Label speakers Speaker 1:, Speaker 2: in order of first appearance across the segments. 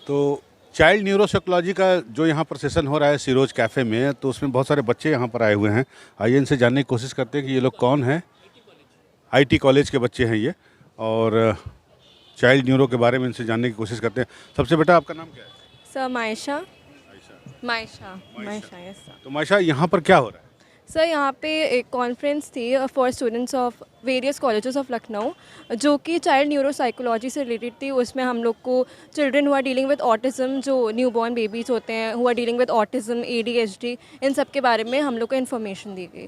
Speaker 1: तो child neuropsychology का जो यहाँ पर सेशन हो रहा है सिरोज कैफ़े में, तो उसमें बहुत सारे बच्चे यहाँ पर आए हुए हैं। आइए इनसे जानने की कोशिश करते हैं कि ये लोग कौन हैं। आईटी कॉलेज के बच्चे हैं ये, और चाइल्ड न्यूरो के बारे में इनसे जानने की कोशिश करते हैं। सबसे बेटा आपका नाम क्या है?
Speaker 2: सर मायशा। Yes sir.
Speaker 1: तो मायशा, यहाँ पर क्या हो रहा है?
Speaker 2: सर यहाँ पे एक कॉन्फ्रेंस थी for students of various colleges of Lucknow, जो कि चाइल्ड न्यूरो साइकोलॉजी से रिलेटेड थी। उसमें हम लोग को children who are dealing with autism, जो न्यू बॉर्न बेबीज़ होते हैं who are dealing with autism, ADHD, इन सब के बारे में हम लोग को इन्फॉर्मेशन दी गई।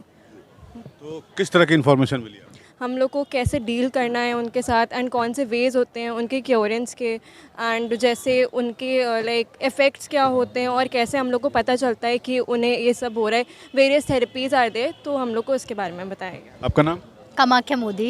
Speaker 1: तो किस तरह की इन्फॉर्मेशन मिली आपको?
Speaker 2: हम लोग को कैसे डील करना है उनके साथ एंड कौन से वेज़ होते हैं उनके क्योरेंस के, एंड जैसे उनके लाइक इफ़ेक्ट्स क्या होते हैं और कैसे हम लोग को पता चलता है कि उन्हें ये सब हो रहा है। वेरियस थेरेपीज़ आर दे, तो हम लोग को इसके बारे में बताया गया।
Speaker 1: आपका नाम?
Speaker 3: कामाख्या मोदी।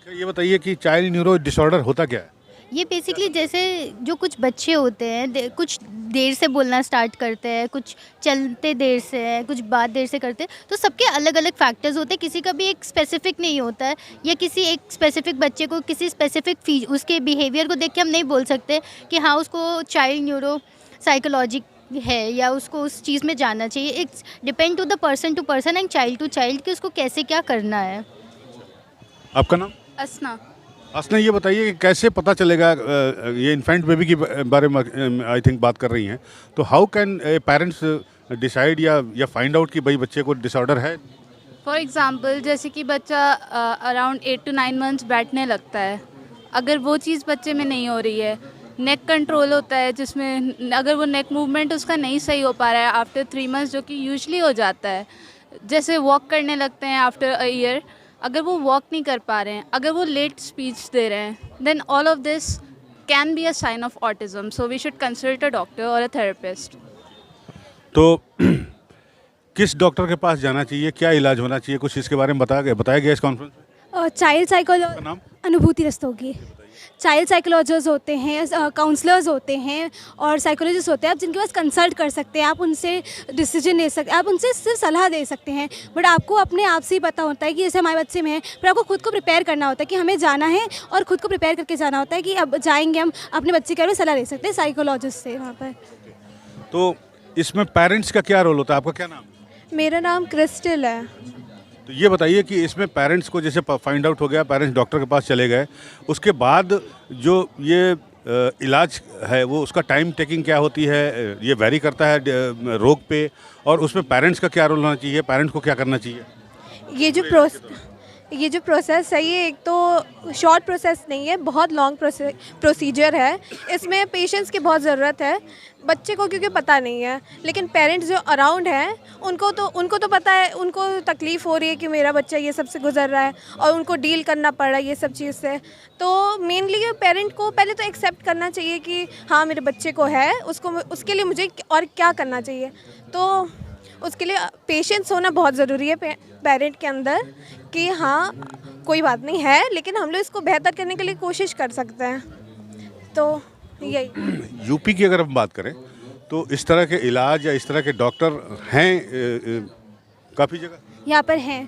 Speaker 1: ये बताइए कि चाइल्ड न्यूरो डिसऑर्डर होता क्या है?
Speaker 3: ये बेसिकली जैसे जो कुछ बच्चे होते हैं कुछ देर से बोलना स्टार्ट करते हैं, कुछ चलते देर से हैं, कुछ बात देर से करते हैं, तो सबके अलग अलग फैक्टर्स होते हैं। किसी का भी एक स्पेसिफिक नहीं होता है, या किसी एक स्पेसिफिक बच्चे को किसी स्पेसिफिक उसके बिहेवियर को देख के हम नहीं बोल सकते कि हाँ उसको चाइल्ड न्यूरो साइकोलॉजी है या उसको उस चीज़ में जानना चाहिए। It's depend to the person to person and child to child कि उसको कैसे क्या करना है।
Speaker 1: आपका नाम?
Speaker 4: असना।
Speaker 1: असना, ये बताइए कि कैसे पता चलेगा, ये इन्फेंट बेबी के बारे में आई थिंक बात कर रही हैं, तो हाउ कैन पेरेंट्स डिसाइड या फाइंड आउट कि भाई बच्चे को डिसऑर्डर है?
Speaker 4: फॉर एग्ज़ाम्पल जैसे कि बच्चा अराउंड 8 to 9 मंथ्स बैठने लगता है, अगर वो चीज़ बच्चे में नहीं हो रही है। नेक कंट्रोल होता है जिसमें अगर वो नेक मूवमेंट उसका नहीं सही हो पा रहा है आफ्टर 3 मंथ्स, जो कि यूजुअली हो जाता है। जैसे वॉक करने लगते हैं आफ्टर अ ईयर, अगर वो वॉक नहीं कर पा रहे हैं, अगर वो लेट स्पीच दे रहे हैं, then all of this can be a sign of autism, so we should consult a doctor और अ थेरेपिस्ट।
Speaker 1: तो किस डॉक्टर के पास जाना चाहिए, क्या इलाज होना चाहिए, कुछ इसके बारे में बताया गया इस कॉन्फ्रेंस में?
Speaker 5: Child psychology.
Speaker 1: नाम?
Speaker 5: अनुभूति रस्तोगी। चाइल्ड साइकोलॉजिस्ट होते हैं, काउंसलर्स होते हैं और साइकोलॉजिस्ट होते हैं, आप जिनके पास कंसल्ट कर सकते हैं, आप उनसे डिसीजन ले सकते हैं, आप उनसे सिर्फ सलाह दे सकते हैं। बट आपको अपने आप से ही पता होता है कि जैसे हमारे बच्चे में है, पर आपको खुद को प्रिपेयर करना होता है कि हमें जाना है और खुद को प्रिपेयर करके जाना होता है कि अब जाएंगे हम अपने बच्चे के बारे में सलाह ले सकते हैं साइकोलॉजिस्ट से वहाँ पर।
Speaker 1: तो इसमें पेरेंट्स का क्या रोल होता है? आपका क्या नाम?
Speaker 2: मेरा नाम क्रिस्टल है।
Speaker 1: तो ये बताइए कि इसमें पेरेंट्स को जैसे फाइंड आउट हो गया, पेरेंट्स डॉक्टर के पास चले गए, उसके बाद जो ये इलाज है वो उसका टाइम टेकिंग क्या होती है, ये वेरी करता है रोग पे, और उसमें पेरेंट्स का क्या रोल होना चाहिए, पेरेंट्स को क्या करना चाहिए?
Speaker 2: ये जो प्रोसेस है ये एक तो शॉर्ट प्रोसेस नहीं है, बहुत लॉन्ग प्रोसीजर है। इसमें पेशेंस की बहुत ज़रूरत है बच्चे को, क्योंकि पता नहीं है। लेकिन पेरेंट्स जो अराउंड हैं उनको तो पता है, उनको तकलीफ़ हो रही है कि मेरा बच्चा ये सब से गुजर रहा है और उनको डील करना पड़ रहा है ये सब चीज़ से। तो मेनली पेरेंट को पहले तो एक्सेप्ट करना चाहिए कि हाँ मेरे बच्चे को है, उसके लिए मुझे और क्या करना चाहिए। तो उसके लिए पेशेंस होना बहुत ज़रूरी है पेरेंट के अंदर कि हाँ कोई बात नहीं है, लेकिन हम लोग इसको बेहतर करने के लिए कोशिश कर सकते हैं। तो यही।
Speaker 1: यूपी की अगर हम बात करें तो इस तरह के इलाज या इस तरह के डॉक्टर हैं काफ़ी जगह?
Speaker 5: यहाँ पर हैं,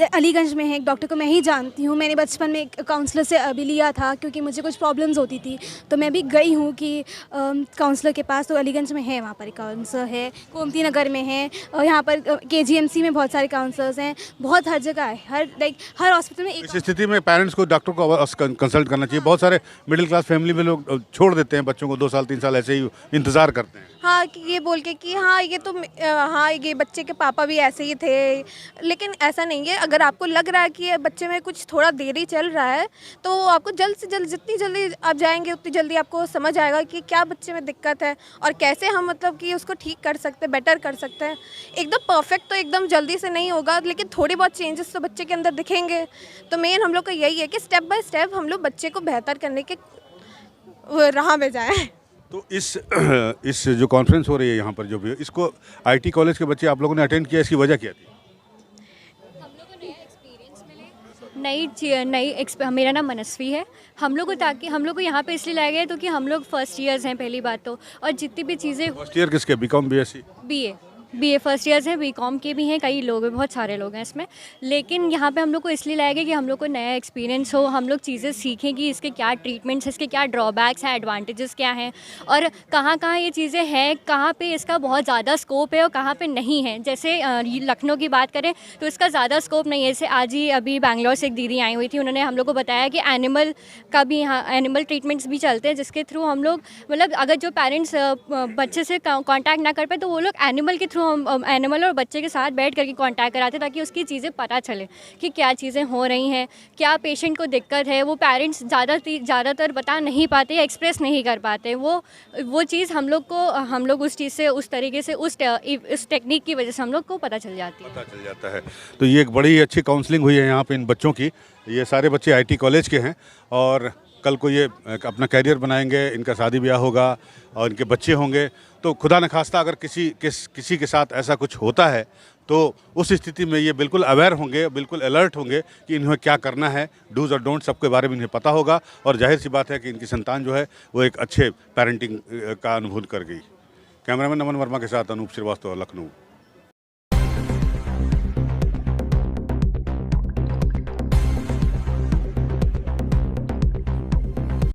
Speaker 5: अलीगंज में है एक डॉक्टर को मैं ही जानती हूँ। मैंने बचपन में एक काउंसलर से अभी लिया था क्योंकि मुझे कुछ प्रॉब्लम्स होती थी, तो मैं भी गई हूँ कि काउंसलर के पास। तो अलीगंज में है, वहाँ पर एक काउंसलर है, गोमती नगर में है, और यहाँ पर KGMC में बहुत सारे काउंसलर्स हैं, बहुत हर जगह है, हर हॉस्पिटल में एक।
Speaker 1: इस स्थिति में पेरेंट्स को डॉक्टर को कंसल्ट करना चाहिए। बहुत सारे मिडिल क्लास फैमिली में लोग छोड़ देते हैं बच्चों को, 2 साल 3 साल ऐसे ही इंतज़ार करते हैं।
Speaker 2: हाँ कि ये बोल के कि हाँ ये तो हाँ ये बच्चे के पापा भी ऐसे ही थे, लेकिन ऐसा नहीं है। अगर आपको लग रहा है कि ये बच्चे में कुछ थोड़ा देरी चल रहा है, तो आपको जल्द से जल्द, जितनी जल्दी आप जाएंगे उतनी जल्दी आपको समझ आएगा कि क्या बच्चे में दिक्कत है और कैसे हम मतलब कि उसको ठीक कर सकते हैं, बेटर कर सकते हैं। एकदम परफेक्ट तो एकदम जल्दी से नहीं होगा, लेकिन थोड़ी बहुत चेंजेस तो बच्चे के अंदर दिखेंगे। तो मेन हम लोग का यही है कि स्टेप बाय स्टेप हम लोग बच्चे को बेहतर करने के राह में जाएँ।
Speaker 1: तो इस जो कॉन्फ्रेंस हो रही है यहाँ पर जो भी है, इसको आईटी कॉलेज के बच्चे आप लोगों ने अटेंड किया, इसकी वजह क्या थी?
Speaker 6: हम लोग को नया एक्सपीरियंस मिले, मेरा नाम मनस्वी है। हम लोग को यहाँ पे इसलिए लाया गया तो कि हम लोग फर्स्ट ईयर्स हैं पहली बात तो, और जितनी भी चीज़ें।
Speaker 1: फर्स्ट ईयर किसके? BCom BSc?
Speaker 6: BA BA first years हैं, BCom के भी हैं, कई लोग हैं, बहुत सारे लोग हैं इसमें। लेकिन यहाँ पे हम लोग को इसलिए लाया गया कि हम लोग को नया एक्सपीरियंस हो, हम लोग चीज़ें सीखें कि इसके क्या ट्रीटमेंट्स हैं, इसके क्या ड्रॉबैक्स हैं, एडवांटेजेस क्या हैं और कहाँ कहाँ ये चीज़ें हैं, कहाँ पे इसका बहुत ज़्यादा स्कोप है और कहाँ पे नहीं है। जैसे लखनऊ की बात करें तो इसका ज़्यादा स्कोप नहीं है। जैसे आज ही अभी बैंगलोर से एक दीदी आई हुई थी, उन्होंने हम लोग को बताया कि एनिमल का भी यहाँ एनिमल ट्रीटमेंट्स भी चलते हैं, जिसके थ्रू हम लोग मतलब अगर जो पेरेंट्स बच्चे से कांटेक्ट ना कर पाए तो वो लोग एनिमल के थ्रू हम एनिमल और बच्चे के साथ बैठ करके कांटेक्ट कराते ताकि उसकी चीज़ें पता चले कि क्या चीज़ें हो रही हैं, क्या पेशेंट को दिक्कत है। वो पेरेंट्स ज़्यादातर बता नहीं पाते या एक्सप्रेस नहीं कर पाते। वो चीज़ हम लोग उस चीज़ से उस तरीके से उस टेक्निक की वजह से हम लोग को पता चल जाती है।
Speaker 1: पता चल जाता है। तो ये एक बड़ी अच्छी काउंसलिंग हुई है यहाँ पे इन बच्चों की। ये सारे बच्चे आईटी कॉलेज के हैं और कल को ये अपना कैरियर बनाएंगे, इनका शादी ब्याह होगा और इनके बच्चे होंगे। तो खुदा न खास्ता अगर किसी के साथ ऐसा कुछ होता है तो उस स्थिति में ये बिल्कुल अवेयर होंगे, बिल्कुल अलर्ट होंगे कि इन्हें क्या करना है, डूज और डोंट सबके बारे में इन्हें पता होगा। और जाहिर सी बात है कि इनकी संतान जो है वो एक अच्छे पेरेंटिंग का अनुभूत कर गई। कैमरामैन नमन वर्मा के साथ अनूप श्रीवास्तव, लखनऊ।